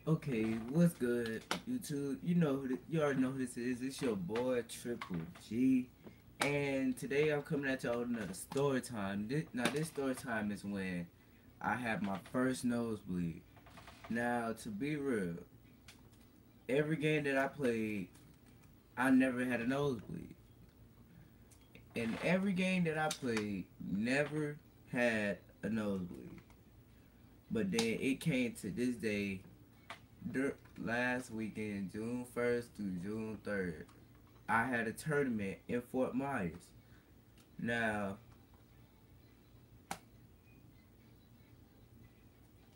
Okay, what's good, YouTube? You already know who this is. It's your boy Triple G, and today I'm coming at y'all with another story time. This story time is when I had my first nosebleed. Now, to be real, every game that I played, I never had a nosebleed, and every game that I played never had a nosebleed. But then it came to this day last weekend, June 1st through June 3rd, I had a tournament in Fort Myers. Now,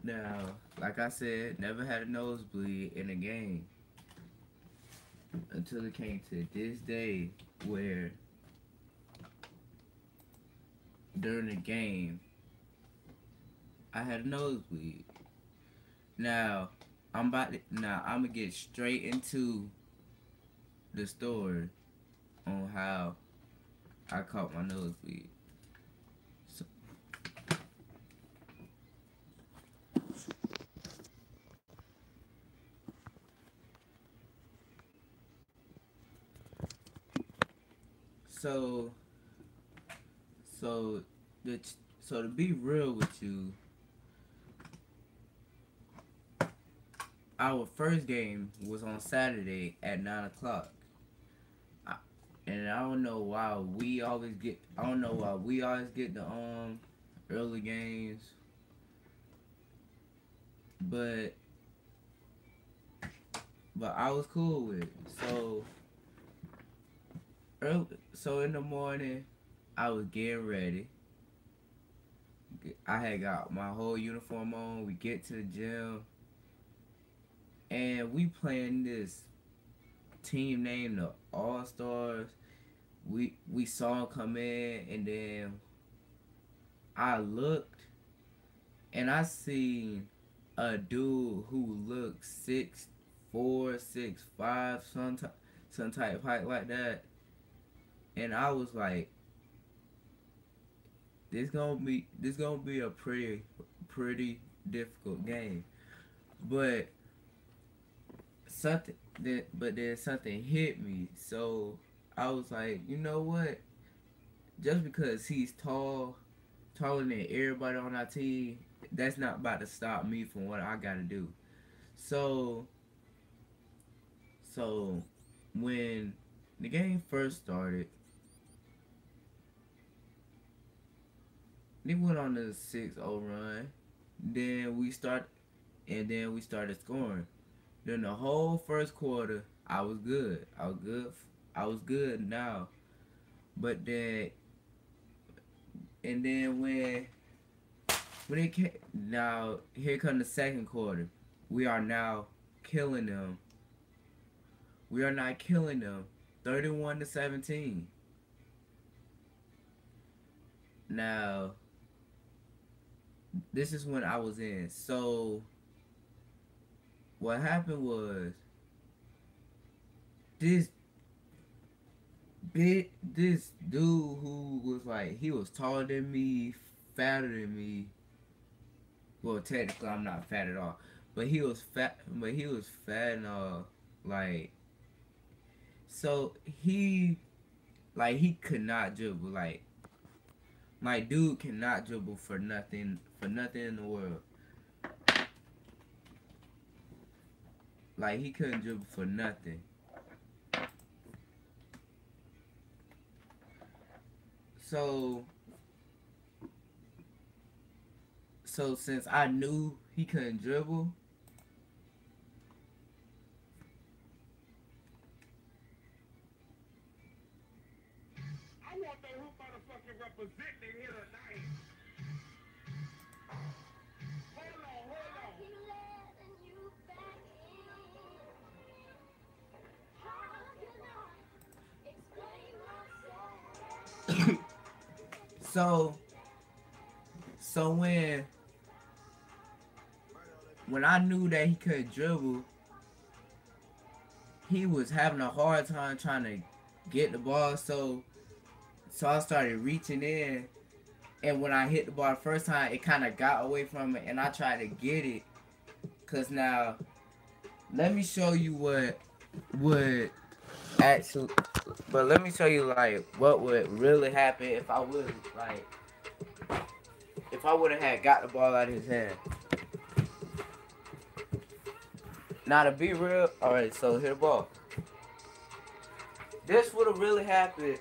now, like I said, never had a nosebleed in a game until it came to this day where during the game I had a nosebleed. Now, I'm gonna get straight into the story on how I caught my nosebleed. So, so, so, so to be real with you, our first game was on Saturday at 9 o'clock. And I don't know why we always get. I don't know why we always get the early games, but I was cool with it. So in the morning, I was getting ready. I had got my whole uniform on. We get to the gym, and we playing this team named the All Stars. We saw him come in, and then I looked, and I seen a dude who looked 6'4", 6'5", some type of height like that, and I was like, this gonna be a pretty difficult game, but then something hit me, so I was like, you know what? Just because he's taller than everybody on our team, that's not about to stop me from what I gotta do. So, so when the game first started, they went on a 6-0 run. Then we started scoring. Then the whole first quarter, I was good. I was good now. But then, and then when it came, now here come the second quarter. We are now killing them. We are not killing them. 31-17. Now, this is when I was in. So what happened was this this dude who was like, he was taller than me, fatter than me. Well, technically I'm not fat at all, but he was fat. But he was fat and like, so he could not dribble. Like, my dude cannot dribble for nothing in the world. Like, he couldn't dribble for nothing. So since I knew he couldn't dribble, I want the hoop motherfucking representing here tonight. Hold on. so when I knew that he couldn't dribble, he was having a hard time trying to get the ball. So I started reaching in, and when I hit the ball the first time, it kind of got away from it, and I tried to get it, cause now let me show you what would actually. But let me show you like what would really happen if I would like if I would have had got the ball out of his hand. Now to be real, all right. So hit the ball. This would have really happened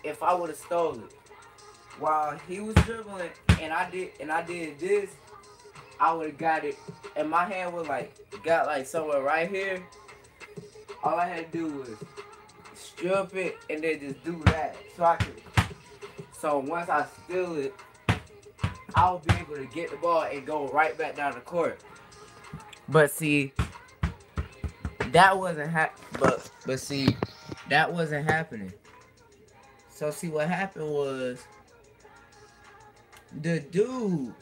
if I would have stole it while he was dribbling, and I did this. I would have got it, and my hand would like got like somewhere right here. All I had to do was strip it and then just do that, so I could. So once I steal it, I'll be able to get the ball and go right back down the court. But see, that wasn't but see, that wasn't happening. So see, what happened was the dude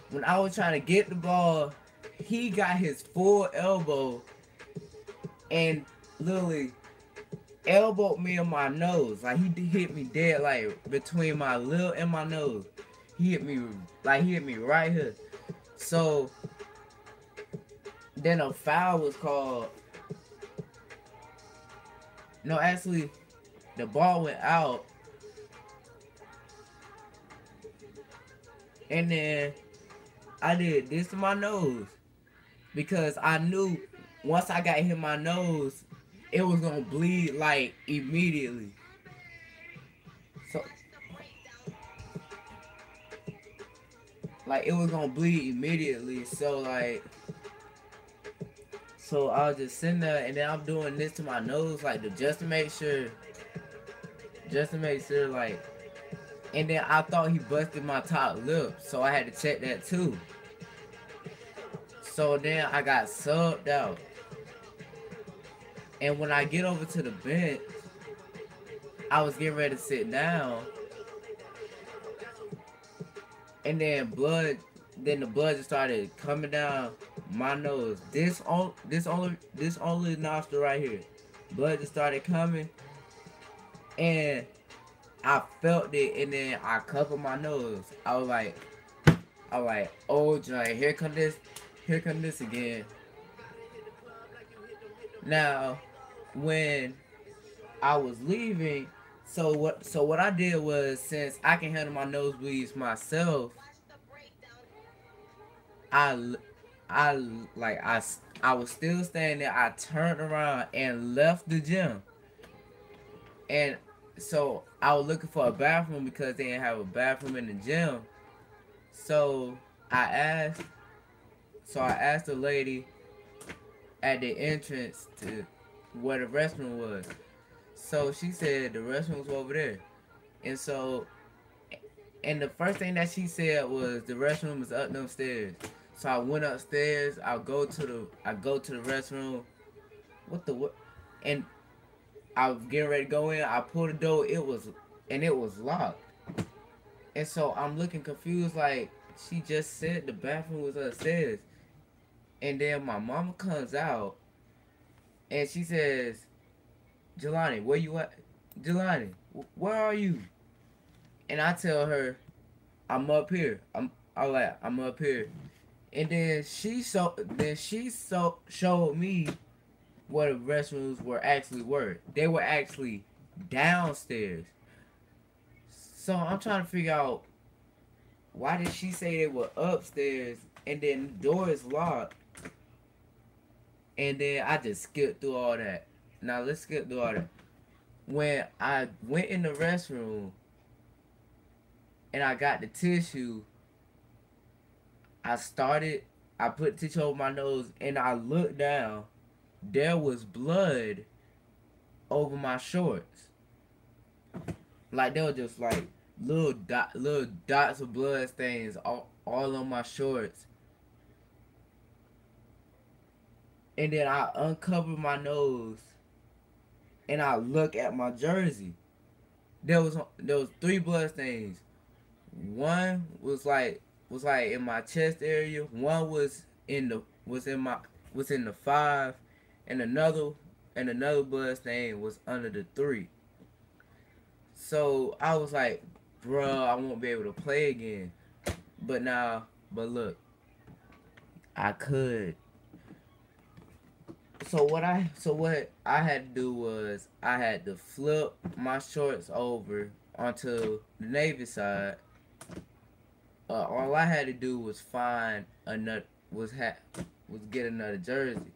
when I was trying to get the ball, he got his full elbow and literally elbowed me in my nose. Like he hit me dead, like between my lip and my nose. He hit me right here. So then a foul was called. No, actually, the ball went out, and then I did this to my nose because I knew once I got hit my nose, it was gonna bleed like immediately. So like it was gonna bleed immediately. So I was just sitting there, and then I'm doing this to my nose, like just to make sure, like. And then I thought he busted my top lip, so I had to check that too. So then I got subbed out, and when I get over to the bench, I was getting ready to sit down, and then the blood just started coming down my nose. This only nostril right here. Blood just started coming, and I felt it, and then I covered my nose. I was like, oh joy, here come this again. Now, when I was leaving, so what I did was, since I can handle my nosebleeds myself, I I like I was still standing there. I turned around and left the gym, and so I was looking for a bathroom because they didn't have a bathroom in the gym. So I asked, I asked the lady at the entrance to where the restroom was. So she said the restroom was over there, and so and the first thing that she said was the restroom is up them stairs. So I went upstairs. I go to the restroom. What the what? And I was getting ready to go in. I pulled the door. It was locked. And so I'm looking confused. Like she just said the bathroom was upstairs. And then my mama comes out and she says, "Jelani, where you at? Jelani, where are you?" And I tell her, "I'm up here. I'm up here." And then showed me where the restrooms were. They were actually downstairs. So I'm trying to figure out, why did she say they were upstairs and then the door is locked? And then I just skipped through all that. Now let's skip through all that. When I went in the restroom and I got the tissue, I put tissue over my nose and I looked down. There was blood over my shorts. Like they were just like little dots of blood stains all on my shorts. And then I uncovered my nose and I look at my jersey. There was three blood stains. One was like in my chest area. One was in the five, and another blood stain was under the three. So I was like, bruh, I won't be able to play again. But look, I could. So what I had to do was I had to flip my shorts over onto the Navy side. All I had to do was find another was get another jersey.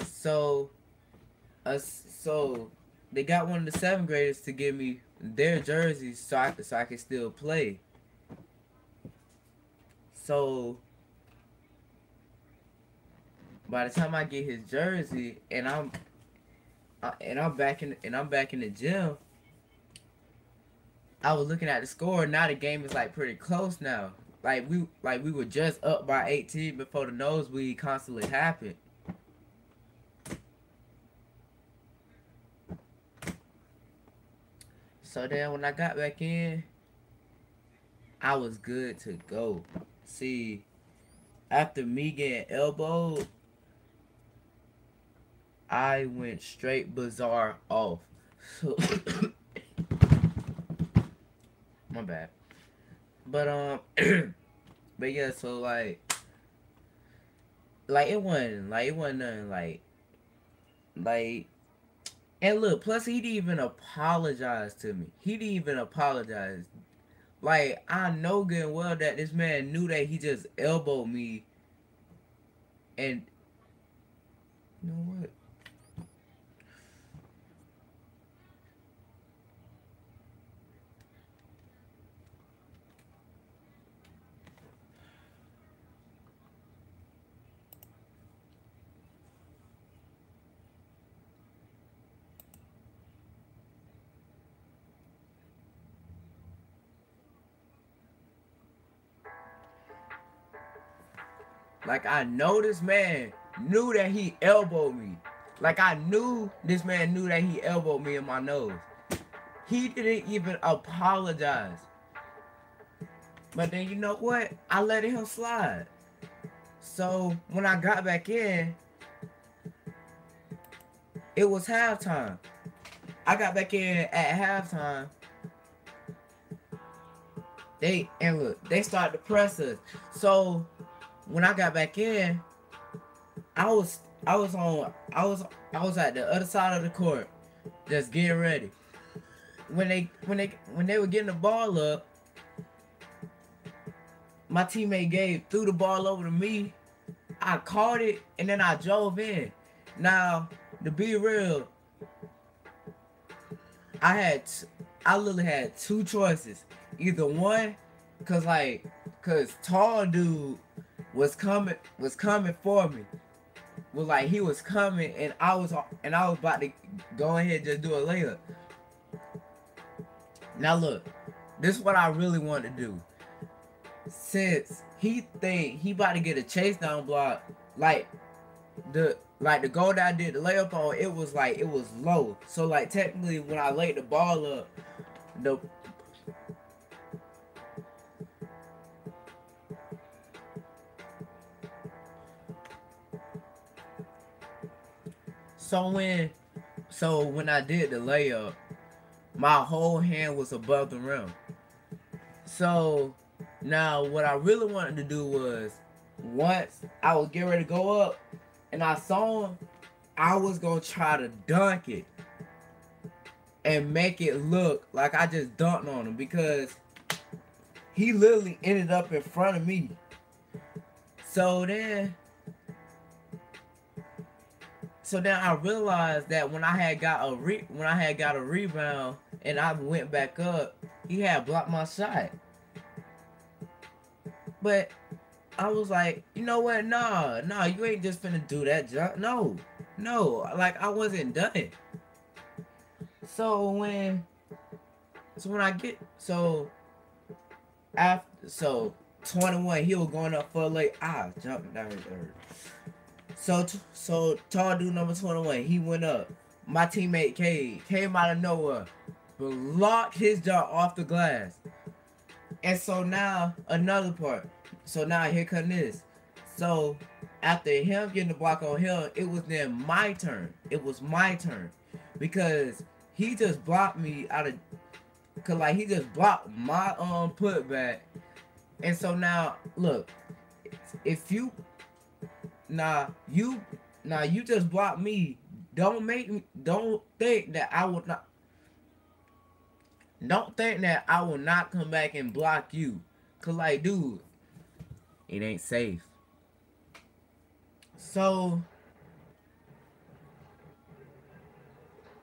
So so they got one of the seventh graders to give me their jerseys so I could still play. So by the time I get his jersey and I'm back in the gym, I was looking at the score. Now the game is like pretty close now. Like we were just up by 18 before the nosebleed constantly happened. So then when I got back in, I was good to go. See, after me getting elbowed, I went straight bizarre off. So my bad. But but yeah, so it wasn't nothing like and look, plus he didn't even apologize to me. He didn't even apologize. Like I know good and well that this man knew that he just elbowed me and you know what? Like I know this man knew that he elbowed me. Like I knew this man knew that he elbowed me in my nose. He didn't even apologize. But then you know what? I let him slide. So when I got back in, it was halftime. I got back in at halftime. They started to press us. So when I got back in, I was at the other side of the court, just getting ready. When they were getting the ball up, my teammate threw the ball over to me. I caught it and then I drove in. Now, to be real, I literally had two choices. Either one, cause tall dude was coming for me. Well, like he was coming and I was about to go ahead and just do a layup. Now look, this is what I really want to do. Since he think he about to get a chase down block, like the goal that I did the layup on, it was low. So like technically when I laid the ball up, the so when I did the layup, my whole hand was above the rim. So now what I really wanted to do was once I was getting ready to go up and I saw him, I was gonna try to dunk it and make it look like I just dunked on him because he literally ended up in front of me. So then I realized that when I had got a rebound and I went back up, he had blocked my shot. But I was like, you know what? Nah, you ain't just finna do that jump. No, like I wasn't done. So when after 21, he was going up for a late. Jumping down there. So tall dude number 21, he went up. My teammate K came out of nowhere, blocked his jump off the glass. And so now another part. So now here come this. So after him getting the block on him, it was then my turn. It was my turn because he just blocked me he just blocked my putback. And so now look, if you you just blocked me. Don't think that I will not. Don't think that I will not come back and block you. Cause like, dude, it ain't safe. So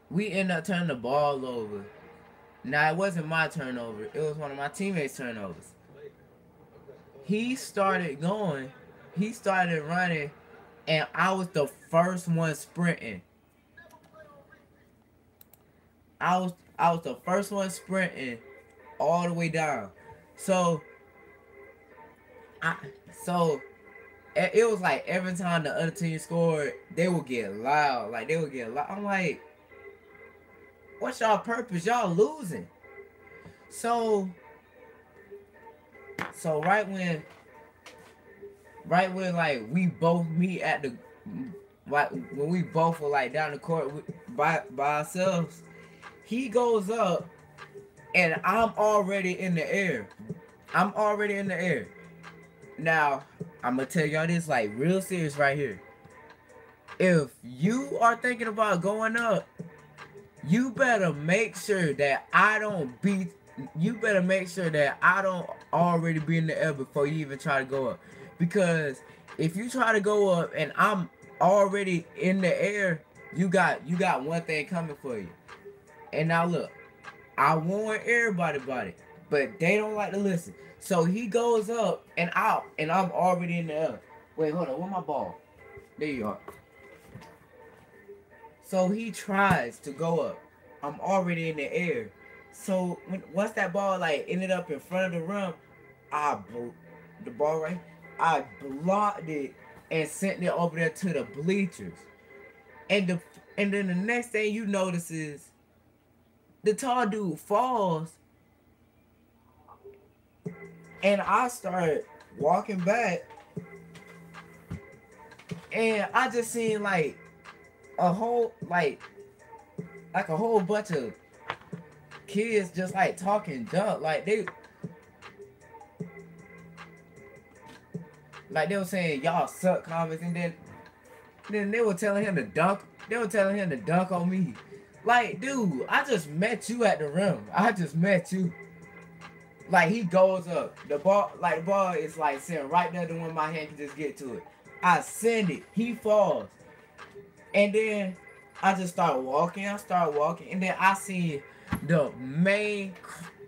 we end up turning the ball over. Now it wasn't my turnover. It was one of my teammates' turnovers. He started going. He started running, and I was the first one sprinting. I was the first one sprinting all the way down. So I so it was like every time the other team scored, they would get loud. Like they would get loud. I'm like, what's y'all purpose? Y'all losing. So right when like we both meet at the like when we both were like down the court by ourselves, he goes up and I'm already in the air. I'm already in the air. Now, I'm gonna tell y'all this like real serious right here. If you are thinking about going up, you better make sure that I don't beat. You better make sure that I don't already be in the air before you even try to go up. Because if you try to go up and I'm already in the air, you got one thing coming for you. And now look, I warn everybody about it, but they don't like to listen. So he goes up and out, and I'm already in the air. Wait, hold on, where's my ball? There you are. So he tries to go up. I'm already in the air. So once that ball like ended up in front of the rim, the ball right, I blocked it and sent it over there to the bleachers. And then the next thing you notice is the tall dude falls, and I start walking back, and I just seen like a whole like a whole bunch of kids just like talking junk, like they were saying y'all suck comments, and then they were telling him to dunk. They were telling him to dunk on me. Like, dude, I just met you at the rim. I just met you. Like, he goes up. The ball is like sitting right there to when my hand can just get to it. I send it. He falls. And then I just start walking. And then I see the main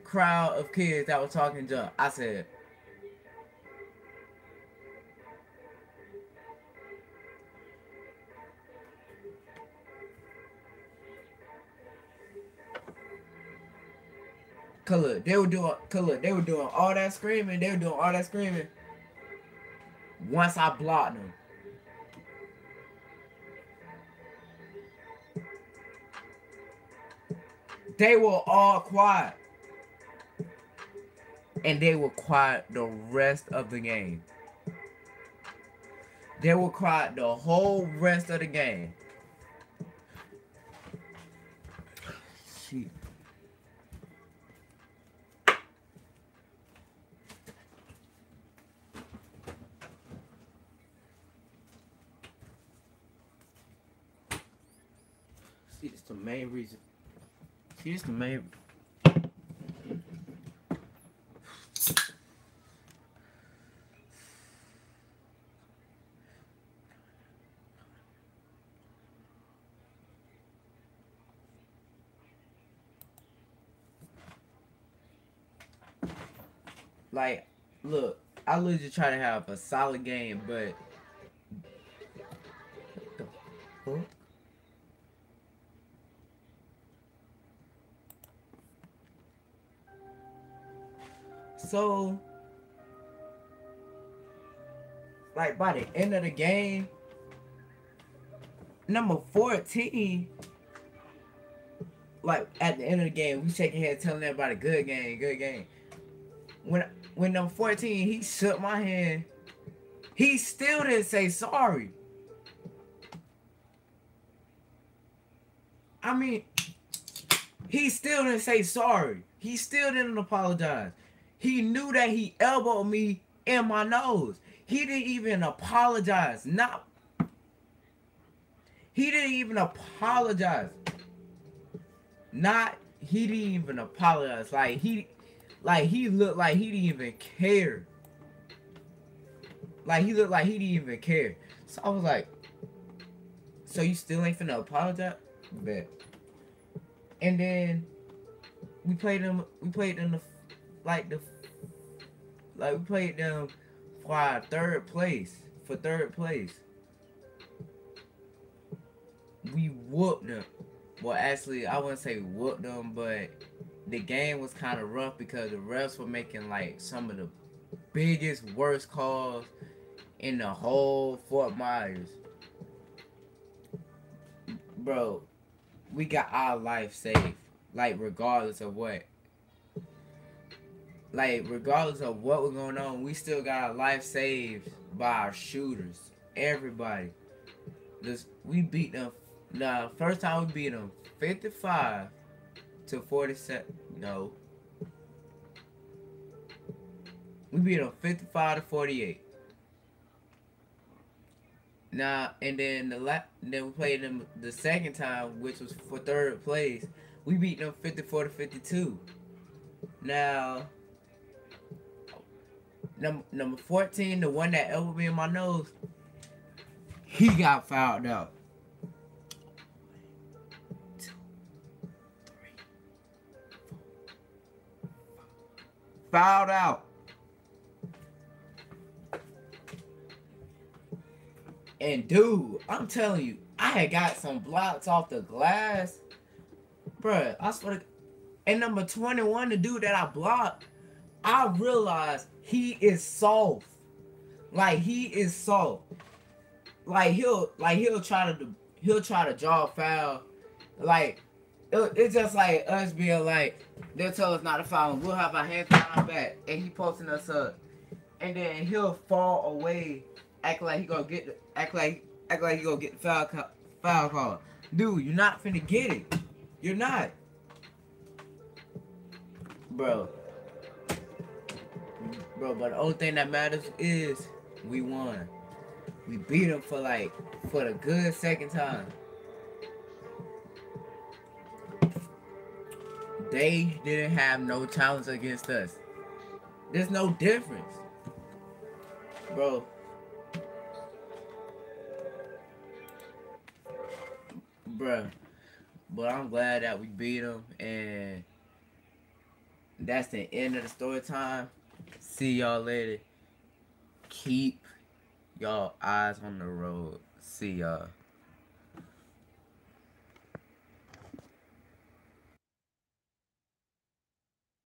crowd of kids that were talking junk. I said, they were doing all that screaming. Once I blocked them. They were all quiet. And they were quiet the rest of the game. They were quiet the whole rest of the game. Shit. See, it's the main reason. Here's the main. Like, look, I literally try to have a solid game, but what the fuck? So, like, by the end of the game, number 14, like, at the end of the game, we shaking hands telling everybody, good game. When number 14, he shook my hand, he still didn't say sorry. I mean, he still didn't say sorry. He still didn't apologize. He knew that he elbowed me in my nose. He didn't even apologize. Not He didn't even apologize. He didn't even apologize. He looked like he didn't even care. Like he looked like he didn't even care. So I was like, so you still ain't finna apologize? Bet. And then we played them. We played them we played them for our third place. For third place, we whooped them. Well, actually, I wouldn't say whooped them, but the game was kind of rough because the refs were making like some of the biggest, worst calls in the whole Fort Myers. Bro, we got our life saved. Like, regardless of what. Like, regardless of what was going on, we still got our life saved by our shooters. Everybody. We beat them. The first time we beat them 55 to 47. No. We beat them 55 to 48. Now, and then then we played them the second time, which was for third place. We beat them 54 to 52. Now, number 14, the one that elbowed me in my nose, he got fouled out. 1, 2, 3, 4, 5. Fouled out. And dude, I'm telling you, I had got some blocks off the glass. Bruh, I swear to, and number 21, the dude that I blocked, I realized he is soft. Like, he is soft. Like he'll try to draw a foul. Like, it's just like us being like, they'll tell us not to foul him. We'll have our hands behind our back, and he posting us up, and then he'll fall away, act like he gonna get the foul call. Dude, you're not finna get it. You're not, bro. But the only thing that matters is we won. We beat them for the good second time. They didn't have no challenge against us. There's no difference, bro. Bruh. But I'm glad that we beat them, and that's the end of the story time. See y'all later. Keep y'all eyes on the road. See y'all.